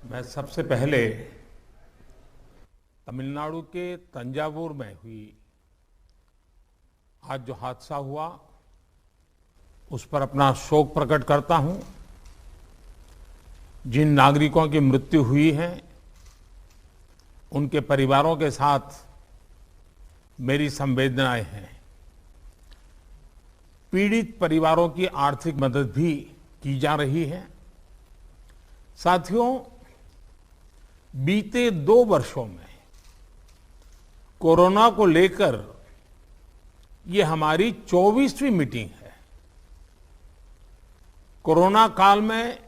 मैं सबसे पहले तमिलनाडु के तंजावुर में हुई आज जो हादसा हुआ उस पर अपना शोक प्रकट करता हूं। जिन नागरिकों की मृत्यु हुई है उनके परिवारों के साथ मेरी संवेदनाएं हैं। पीड़ित परिवारों की आर्थिक मदद भी की जा रही है। साथियों, बीते 2 वर्षों में कोरोना को लेकर ये हमारी 24वीं मीटिंग है। कोरोना काल में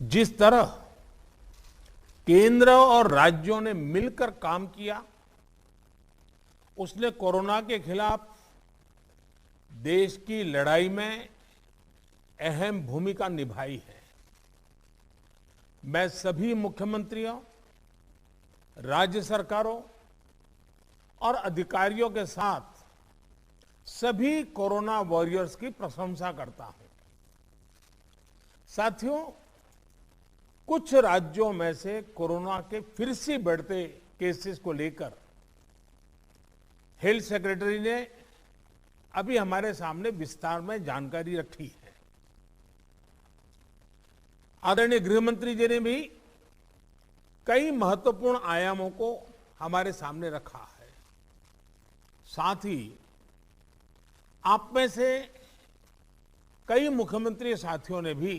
जिस तरह केंद्र और राज्यों ने मिलकर काम किया, उसने कोरोना के खिलाफ देश की लड़ाई में अहम भूमिका निभाई है। मैं सभी मुख्यमंत्रियों, राज्य सरकारों और अधिकारियों के साथ सभी कोरोना वॉरियर्स की प्रशंसा करता हूं। साथियों, कुछ राज्यों में से कोरोना के फिर से बढ़ते केसेस को लेकर हेल्थ सेक्रेटरी ने अभी हमारे सामने विस्तार में जानकारी रखी है। आदरणीय गृह मंत्री जी ने भी कई महत्वपूर्ण आयामों को हमारे सामने रखा है। साथ ही आप में से कई मुख्यमंत्री साथियों ने भी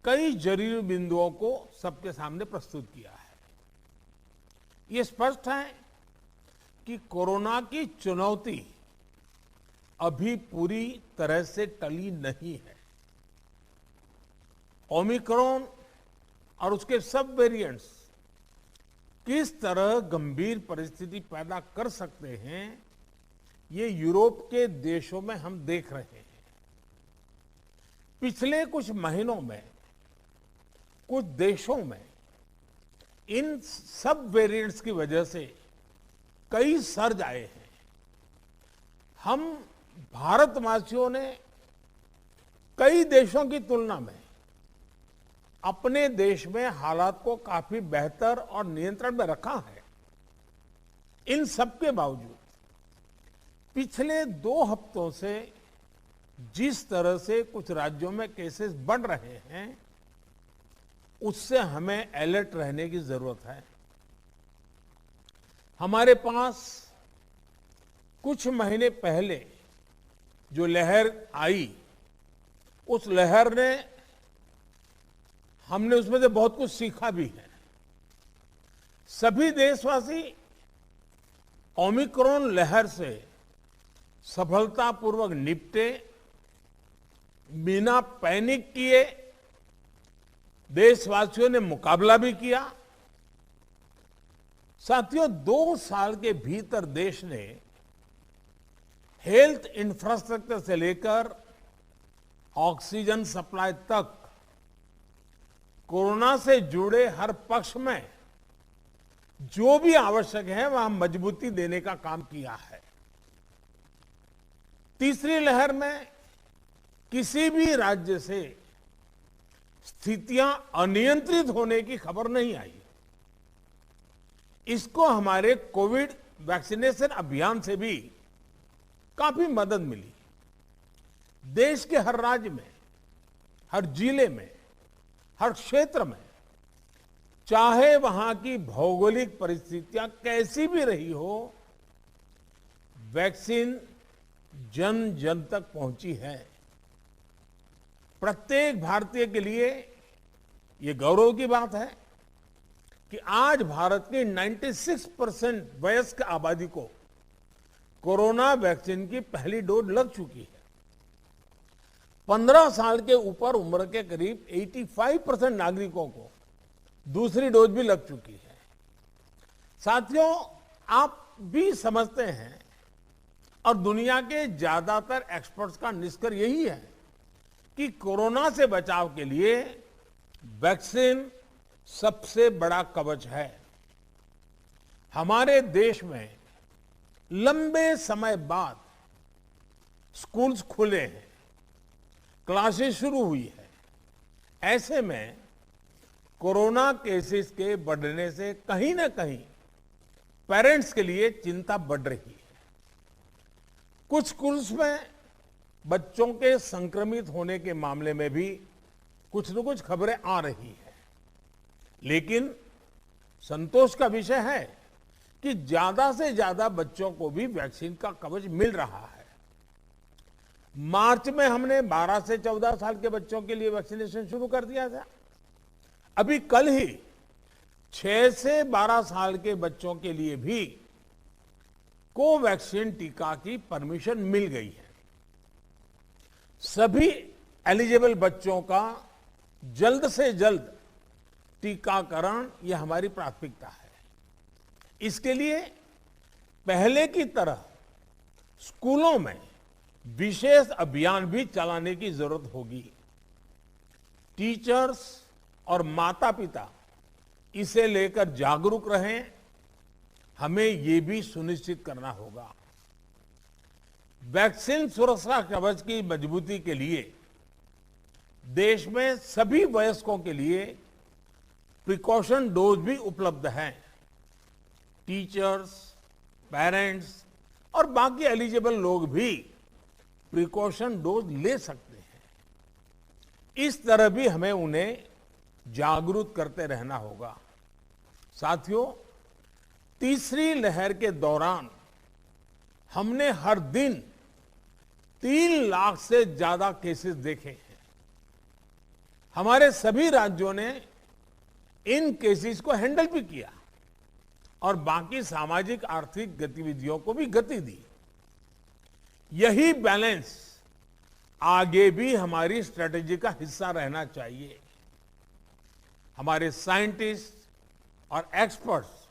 कई जरूरी बिंदुओं को सबके सामने प्रस्तुत किया है। ये स्पष्ट है कि कोरोना की चुनौती अभी पूरी तरह से टली नहीं है। ओमिक्रॉन और उसके सब वेरिएंट्स किस तरह गंभीर परिस्थिति पैदा कर सकते हैं, ये यूरोप के देशों में हम देख रहे हैं। पिछले कुछ महीनों में कुछ देशों में इन सब वेरिएंट्स की वजह से कई सर्ज आए हैं। हम भारतवासियों ने कई देशों की तुलना में अपने देश में हालात को काफी बेहतर और नियंत्रण में रखा है। इन सब के बावजूद पिछले 2 हफ्तों से जिस तरह से कुछ राज्यों में केसेस बढ़ रहे हैं, उससे हमें अलर्ट रहने की जरूरत है। हमारे पास कुछ महीने पहले जो लहर आई, उस लहर ने हमने उसमें से बहुत कुछ सीखा भी है। सभी देशवासी ओमिक्रॉन लहर से सफलतापूर्वक निपटे, बिना पैनिक किए देशवासियों ने मुकाबला भी किया। साथियों, 2 साल के भीतर देश ने हेल्थ इंफ्रास्ट्रक्चर से लेकर ऑक्सीजन सप्लाई तक कोरोना से जुड़े हर पक्ष में जो भी आवश्यक है वहां मजबूती देने का काम किया है। तीसरी लहर में किसी भी राज्य से स्थितियां अनियंत्रित होने की खबर नहीं आई। इसको हमारे कोविड वैक्सीनेशन अभियान से भी काफी मदद मिली। देश के हर राज्य में, हर जिले में, हर क्षेत्र में, चाहे वहां की भौगोलिक परिस्थितियां कैसी भी रही हो, वैक्सीन जन जन तक पहुंची है। प्रत्येक भारतीय के लिए ये गौरव की बात है कि आज भारत की 96% वयस्क आबादी को कोरोना वैक्सीन की पहली डोज लग चुकी है। 15 साल के ऊपर उम्र के करीब 85% नागरिकों को दूसरी डोज भी लग चुकी है। साथियों, आप भी समझते हैं और दुनिया के ज्यादातर एक्सपर्ट्स का निष्कर्ष यही है कि कोरोना से बचाव के लिए वैक्सीन सबसे बड़ा कवच है। हमारे देश में लंबे समय बाद स्कूल्स खुले हैं, क्लासेस शुरू हुई है, ऐसे में कोरोना केसेस के बढ़ने से कहीं ना कहीं पेरेंट्स के लिए चिंता बढ़ रही है। कुछ स्कूल्स में बच्चों के संक्रमित होने के मामले में भी कुछ न कुछ खबरें आ रही है, लेकिन संतोष का विषय है कि ज्यादा से ज्यादा बच्चों को भी वैक्सीन का कवच मिल रहा है। मार्च में हमने 12 से 14 साल के बच्चों के लिए वैक्सीनेशन शुरू कर दिया था। अभी कल ही 6 से 12 साल के बच्चों के लिए भी कोवैक्सीन टीका की परमिशन मिल गई है। सभी एलिजिबल बच्चों का जल्द से जल्द टीकाकरण यह हमारी प्राथमिकता है। इसके लिए पहले की तरह स्कूलों में विशेष अभियान भी चलाने की जरूरत होगी। टीचर्स और माता पिता इसे लेकर जागरूक रहें, हमें ये भी सुनिश्चित करना होगा। वैक्सीन सुरक्षा कवच की मजबूती के लिए देश में सभी वयस्कों के लिए प्रिकॉशन डोज भी उपलब्ध हैं। टीचर्स, पेरेंट्स और बाकी एलिजिबल लोग भी प्रिकॉशन डोज ले सकते हैं। इस तरह भी हमें उन्हें जागरूक करते रहना होगा। साथियों, तीसरी लहर के दौरान हमने हर दिन 3 लाख से ज्यादा केसेस देखे हैं। हमारे सभी राज्यों ने इन केसेस को हैंडल भी किया और बाकी सामाजिक आर्थिक गतिविधियों को भी गति दी। यही बैलेंस आगे भी हमारी स्ट्रेटेजी का हिस्सा रहना चाहिए। हमारे साइंटिस्ट और एक्सपर्ट्स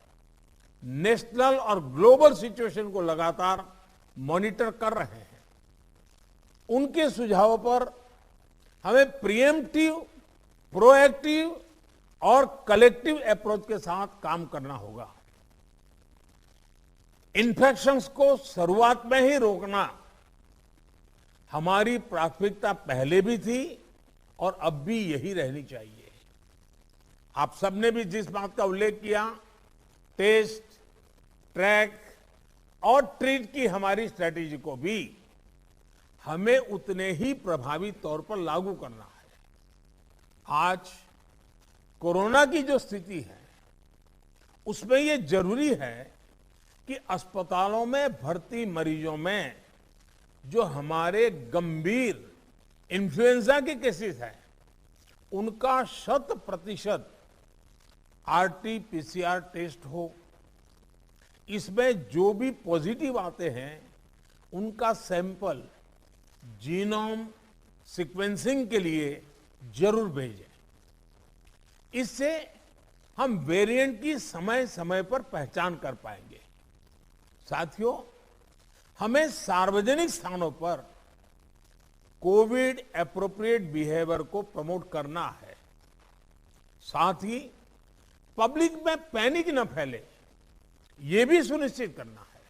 नेशनल और ग्लोबल सिचुएशन को लगातार मॉनिटर कर रहे हैं। उनके सुझावों पर हमें प्रिएम्प्टिव, प्रोएक्टिव और कलेक्टिव अप्रोच के साथ काम करना होगा। इन्फेक्शंस को शुरुआत में ही रोकना हमारी प्राथमिकता पहले भी थी और अब भी यही रहनी चाहिए। आप सबने भी जिस बात का उल्लेख किया, टेस्ट, ट्रैक और ट्रीट की हमारी स्ट्रेटेजी को भी हमें उतने ही प्रभावी तौर पर लागू करना है। आज कोरोना की जो स्थिति है उसमें यह जरूरी है कि अस्पतालों में भर्ती मरीजों में जो हमारे गंभीर इन्फ्लुएंजा के केसेस हैं उनका 100% आरटी-पीसीआर टेस्ट हो। इसमें जो भी पॉजिटिव आते हैं उनका सैंपल जीनोम सीक्वेंसिंग के लिए जरूर भेजें। इससे हम वेरिएंट की समय समय पर पहचान कर पाएंगे। साथियों, हमें सार्वजनिक स्थानों पर कोविड एप्रोप्रिएट बिहेवियर को प्रमोट करना है। साथ ही पब्लिक में पैनिक न फैले, ये भी सुनिश्चित करना है।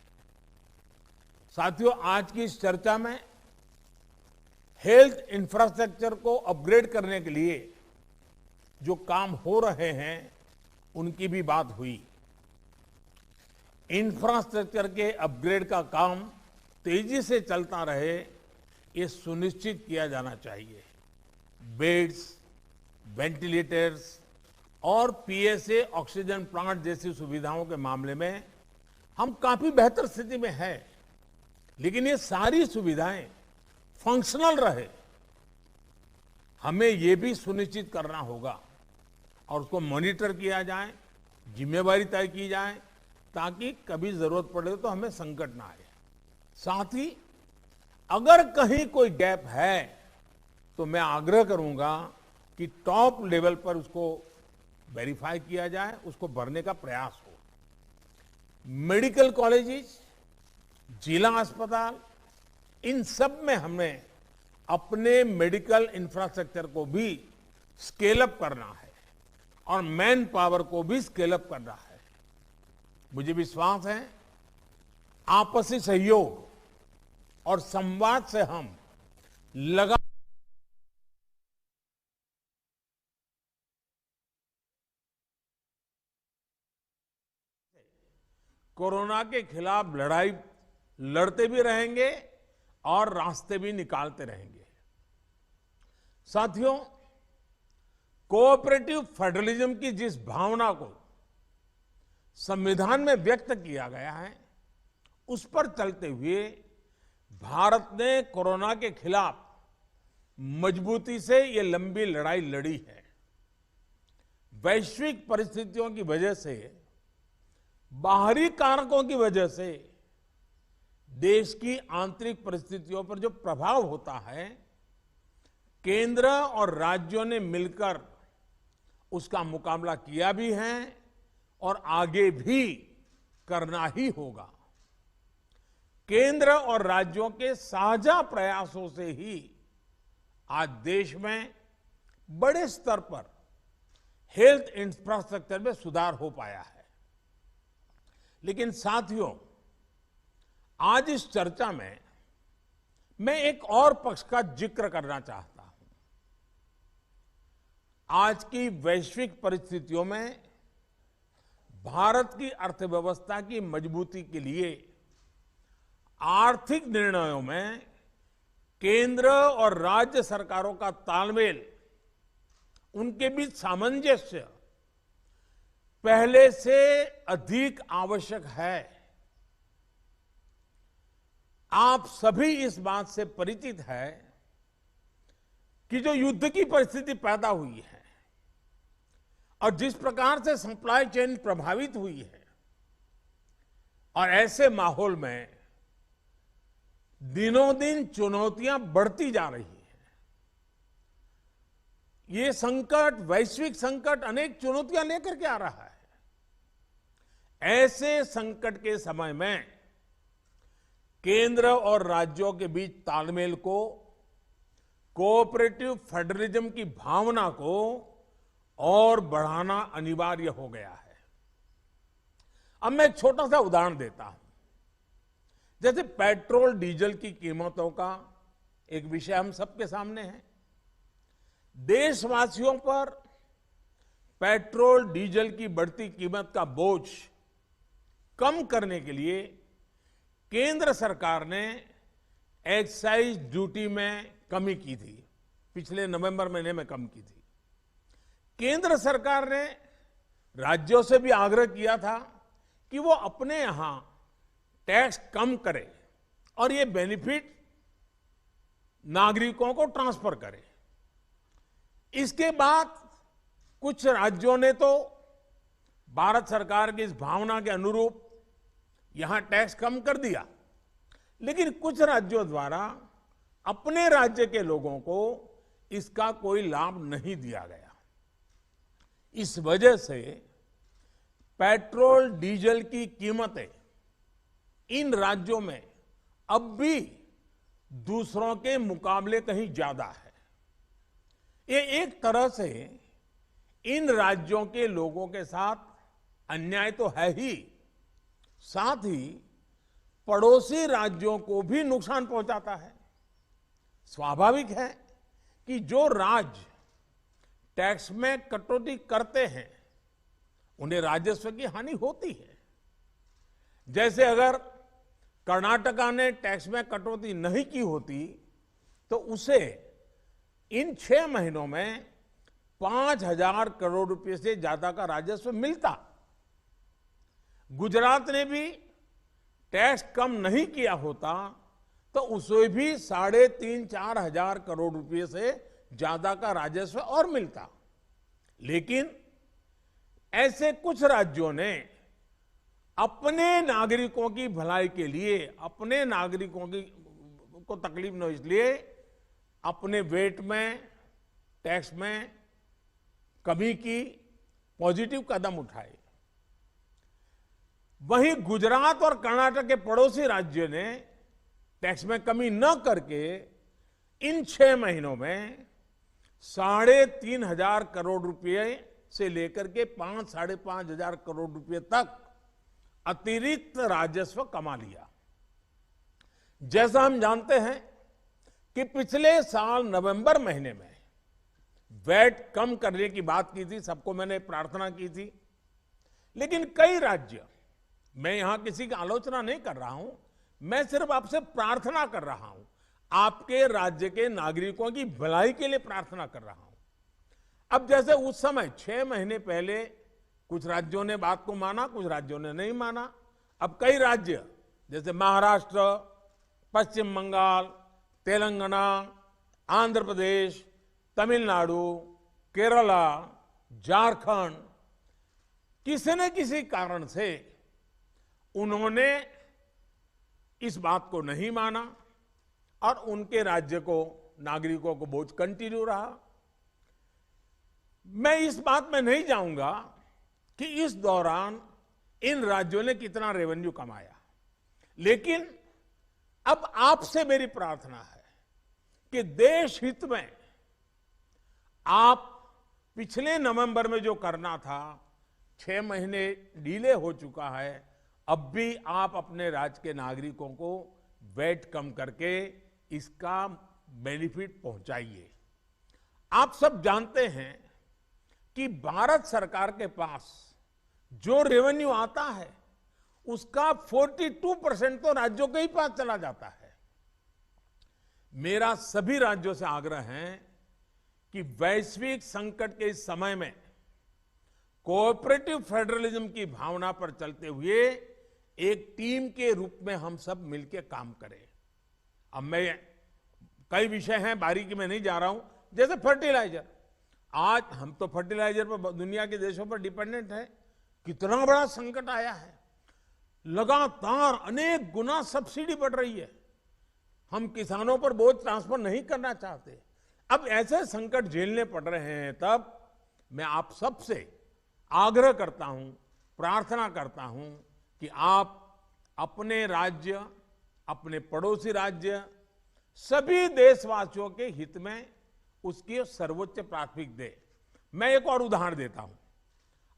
साथियों, आज की इस चर्चा में हेल्थ इंफ्रास्ट्रक्चर को अपग्रेड करने के लिए जो काम हो रहे हैं उनकी भी बात हुई। इंफ्रास्ट्रक्चर के अपग्रेड का काम तेजी से चलता रहे, ये सुनिश्चित किया जाना चाहिए। बेड्स, वेंटिलेटर्स और पीएसए ऑक्सीजन प्लांट जैसी सुविधाओं के मामले में हम काफी बेहतर स्थिति में हैं, लेकिन ये सारी सुविधाएं फंक्शनल रहे, हमें ये भी सुनिश्चित करना होगा और उसको मॉनिटर किया जाए, जिम्मेवारी तय की जाए, ताकि कभी जरूरत पड़े तो हमें संकट ना आए। साथ ही अगर कहीं कोई गैप है तो मैं आग्रह करूंगा कि टॉप लेवल पर उसको वेरीफाई किया जाए, उसको भरने का प्रयास हो। मेडिकल कॉलेजेस, जिला अस्पताल, इन सब में हमें अपने मेडिकल इंफ्रास्ट्रक्चर को भी स्केल अप करना है और मैन पावर को भी स्केल अप करना है। मुझे विश्वास है आपसी सहयोग और संवाद से हम लगा कोरोना के खिलाफ लड़ाई लड़ते भी रहेंगे और रास्ते भी निकालते रहेंगे। साथियों, कोऑपरेटिव फेडरलिज्म की जिस भावना को संविधान में व्यक्त किया गया है, उस पर चलते हुए भारत ने कोरोना के खिलाफ मजबूती से ये लंबी लड़ाई लड़ी है। वैश्विक परिस्थितियों की वजह से, बाहरी कारकों की वजह से देश की आंतरिक परिस्थितियों पर जो प्रभाव होता है, केंद्र और राज्यों ने मिलकर उसका मुकाबला किया भी है और आगे भी करना ही होगा। केंद्र और राज्यों के साझा प्रयासों से ही आज देश में बड़े स्तर पर हेल्थ इंफ्रास्ट्रक्चर में सुधार हो पाया है। लेकिन साथियों, आज इस चर्चा में मैं एक और पक्ष का जिक्र करना चाहता हूं। आज की वैश्विक परिस्थितियों में भारत की अर्थव्यवस्था की मजबूती के लिए आर्थिक निर्णयों में केंद्र और राज्य सरकारों का तालमेल, उनके बीच सामंजस्य पहले से अधिक आवश्यक है। आप सभी इस बात से परिचित है कि जो युद्ध की परिस्थिति पैदा हुई है और जिस प्रकार से सप्लाई चेन प्रभावित हुई है, और ऐसे माहौल में दिनों दिन चुनौतियां बढ़ती जा रही हैं। ये संकट, वैश्विक संकट, अनेक चुनौतियां लेकर के आ रहा है। ऐसे संकट के समय में केंद्र और राज्यों के बीच तालमेल को, कोऑपरेटिव फेडरलिज्म की भावना को और बढ़ाना अनिवार्य हो गया है। अब मैं एक छोटा सा उदाहरण देता हूं। जैसे पेट्रोल डीजल की कीमतों का एक विषय हम सबके सामने है। देशवासियों पर पेट्रोल डीजल की बढ़ती कीमत का बोझ कम करने के लिए केंद्र सरकार ने एक्साइज ड्यूटी में कमी की थी। पिछले नवंबर महीने में कम की थी। केंद्र सरकार ने राज्यों से भी आग्रह किया था कि वो अपने यहां टैक्स कम करे और ये बेनिफिट नागरिकों को ट्रांसफर करे। इसके बाद कुछ राज्यों ने तो भारत सरकार की इस भावना के अनुरूप यहां टैक्स कम कर दिया, लेकिन कुछ राज्यों द्वारा अपने राज्य के लोगों को इसका कोई लाभ नहीं दिया गया। इस वजह से पेट्रोल डीजल की कीमतें इन राज्यों में अब भी दूसरों के मुकाबले कहीं ज्यादा है। ये एक तरह से इन राज्यों के लोगों के साथ अन्याय तो है ही, साथ ही पड़ोसी राज्यों को भी नुकसान पहुंचाता है। स्वाभाविक है कि जो राज्य टैक्स में कटौती करते हैं उन्हें राजस्व की हानि होती है। जैसे अगर कर्नाटका ने टैक्स में कटौती नहीं की होती तो उसे इन 6 महीनों में 5,000 करोड़ रुपए से ज्यादा का राजस्व मिलता। गुजरात ने भी टैक्स कम नहीं किया होता तो उसे भी 3,500-4 हजार करोड़ रुपए से ज्यादा का राजस्व और मिलता। लेकिन ऐसे कुछ राज्यों ने अपने नागरिकों की भलाई के लिए, अपने नागरिकों को तकलीफ न हो इसलिए अपने वेट में, टैक्स में कमी की, पॉजिटिव कदम उठाए। वहीं गुजरात और कर्नाटक के पड़ोसी राज्यों ने टैक्स में कमी न करके इन 6 महीनों में 3,500 करोड़ रुपए से लेकर के 5-5.5 हजार करोड़ रुपए तक अतिरिक्त राजस्व कमा लिया। जैसा हम जानते हैं कि पिछले साल नवंबर महीने में वैट कम करने की बात की थी, सबको मैंने प्रार्थना की थी, लेकिन कई राज्य मैं यहां किसी की आलोचना नहीं कर रहा हूं, मैं सिर्फ आपसे प्रार्थना कर रहा हूं, आपके राज्य के नागरिकों की भलाई के लिए प्रार्थना कर रहा हूं। अब जैसे उस समय 6 महीने पहले कुछ राज्यों ने बात को माना, कुछ राज्यों ने नहीं माना। अब कई राज्य जैसे महाराष्ट्र, पश्चिम बंगाल, तेलंगाना, आंध्र प्रदेश, तमिलनाडु, केरला, झारखंड, किसी न किसी कारण से उन्होंने इस बात को नहीं माना और उनके राज्य को, नागरिकों को बोझ कंटिन्यू रहा। मैं इस बात में नहीं जाऊंगा कि इस दौरान इन राज्यों ने कितना रेवेन्यू कमाया, लेकिन अब आपसे मेरी प्रार्थना है कि देश हित में आप पिछले नवंबर में जो करना था, 6 महीने डिले हो चुका है, अब भी आप अपने राज्य के नागरिकों को वैट कम करके इसका बेनिफिट पहुंचाइए। आप सब जानते हैं कि भारत सरकार के पास जो रेवेन्यू आता है उसका 42% तो राज्यों के ही पास चला जाता है। मेरा सभी राज्यों से आग्रह है कि वैश्विक संकट के इस समय में कोऑपरेटिव फेडरलिज्म की भावना पर चलते हुए एक टीम के रूप में हम सब मिलकर काम करें। अब मैं कई विषय हैं, बारीकी में नहीं जा रहा हूं, जैसे फर्टिलाइजर। आज हम तो फर्टिलाइजर पर दुनिया के देशों पर डिपेंडेंट है। कितना बड़ा संकट आया है, लगातार अनेक गुना सब्सिडी बढ़ रही है। हम किसानों पर बोझ ट्रांसफर नहीं करना चाहते। अब ऐसे संकट झेलने पड़ रहे हैं, तब मैं आप सबसे आग्रह करता हूं, प्रार्थना करता हूं कि आप अपने राज्य, अपने पड़ोसी राज्य, सभी देशवासियों के हित में उसकी सर्वोच्च प्राथमिकता दे। मैं एक और उदाहरण देता हूं।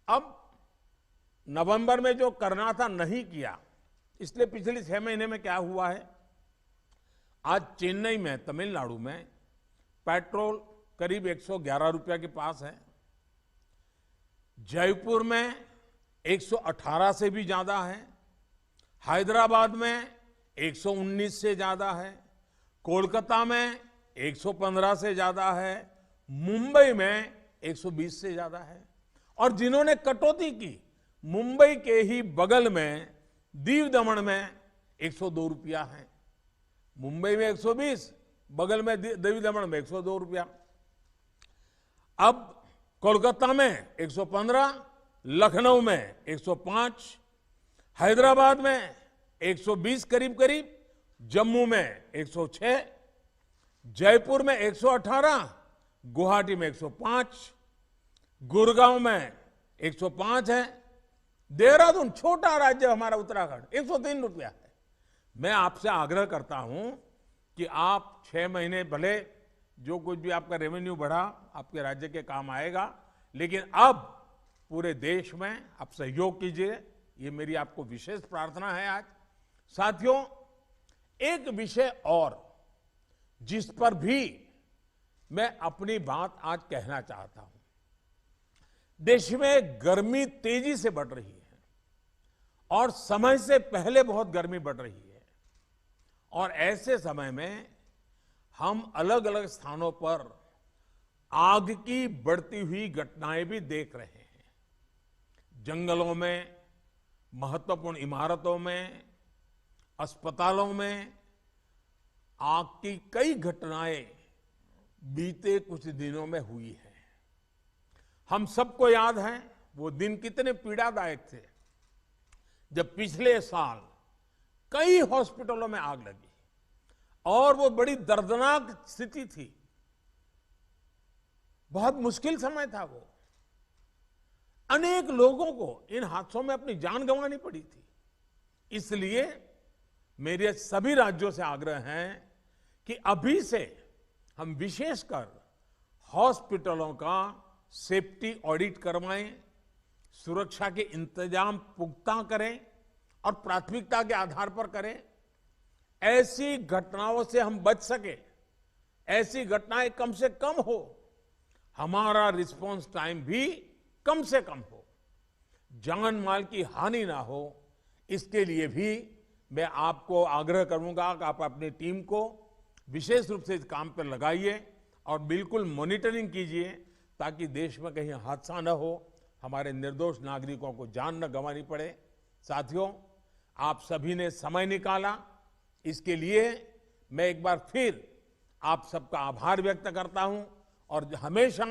अब नवंबर में जो करना था नहीं किया, इसलिए पिछले 6 महीने में क्या हुआ है, आज चेन्नई में, तमिलनाडु में पेट्रोल करीब 111 रुपया के पास है। जयपुर में 118 से भी ज्यादा है। हैदराबाद में 119 से ज्यादा है। कोलकाता में 115 से ज्यादा है। मुंबई में 120 से ज्यादा है। और जिन्होंने कटौती की, मुंबई के ही बगल में दीव दमन में 102 रुपया है। मुंबई में 120, बगल में दीव दमन में 102 रुपया। अब कोलकाता में 115, लखनऊ में 105, हैदराबाद में 120 करीब करीब, जम्मू में 106, जयपुर में 118, गुवाहाटी में 105, गुड़गांव में 105 है। देहरादून, छोटा राज्य हमारा उत्तराखंड, 103 रुपया है। मैं आपसे आग्रह करता हूं कि आप 6 महीने, भले जो कुछ भी आपका रेवेन्यू बढ़ा आपके राज्य के काम आएगा, लेकिन अब पूरे देश में आप सहयोग कीजिए। ये मेरी आपको विशेष प्रार्थना है आज। साथियों, एक विषय और जिस पर भी मैं अपनी बात आज कहना चाहता हूं। देश में गर्मी तेजी से बढ़ रही है और समय से पहले बहुत गर्मी बढ़ रही है, और ऐसे समय में हम अलग अलग स्थानों पर आग की बढ़ती हुई घटनाएं भी देख रहे हैं। जंगलों में, महत्वपूर्ण इमारतों में, अस्पतालों में आग की कई घटनाएं बीते कुछ दिनों में हुई है। हम सबको याद है वो दिन कितने पीड़ादायक थे जब पिछले साल कई हॉस्पिटलों में आग लगी, और वो बड़ी दर्दनाक स्थिति थी। बहुत मुश्किल समय था वो। अनेक लोगों को इन हादसों में अपनी जान गंवानी पड़ी थी। इसलिए मेरे सभी राज्यों से आग्रह है कि अभी से हम विशेषकर हॉस्पिटलों का सेफ्टी ऑडिट करवाएं, सुरक्षा के इंतजाम पुख्ता करें और प्राथमिकता के आधार पर करें। ऐसी घटनाओं से हम बच सके, ऐसी घटनाएं कम से कम हो, हमारा रिस्पांस टाइम भी कम से कम हो, जान माल की हानि ना हो, इसके लिए भी मैं आपको आग्रह करूंगा कि आप अपनी टीम को विशेष रूप से इस काम पर लगाइए और बिल्कुल मॉनिटरिंग कीजिए ताकि देश में कहीं हादसा न हो, हमारे निर्दोष नागरिकों को जान न गंवानी पड़े। साथियों, आप सभी ने समय निकाला, इसके लिए मैं एक बार फिर आप सबका आभार व्यक्त करता हूं और हमेशा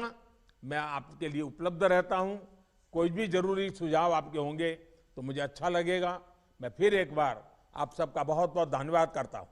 मैं आपके लिए उपलब्ध रहता हूं। कोई भी जरूरी सुझाव आपके होंगे तो मुझे अच्छा लगेगा। मैं फिर एक बार आप सबका बहुत बहुत धन्यवाद करता हूं।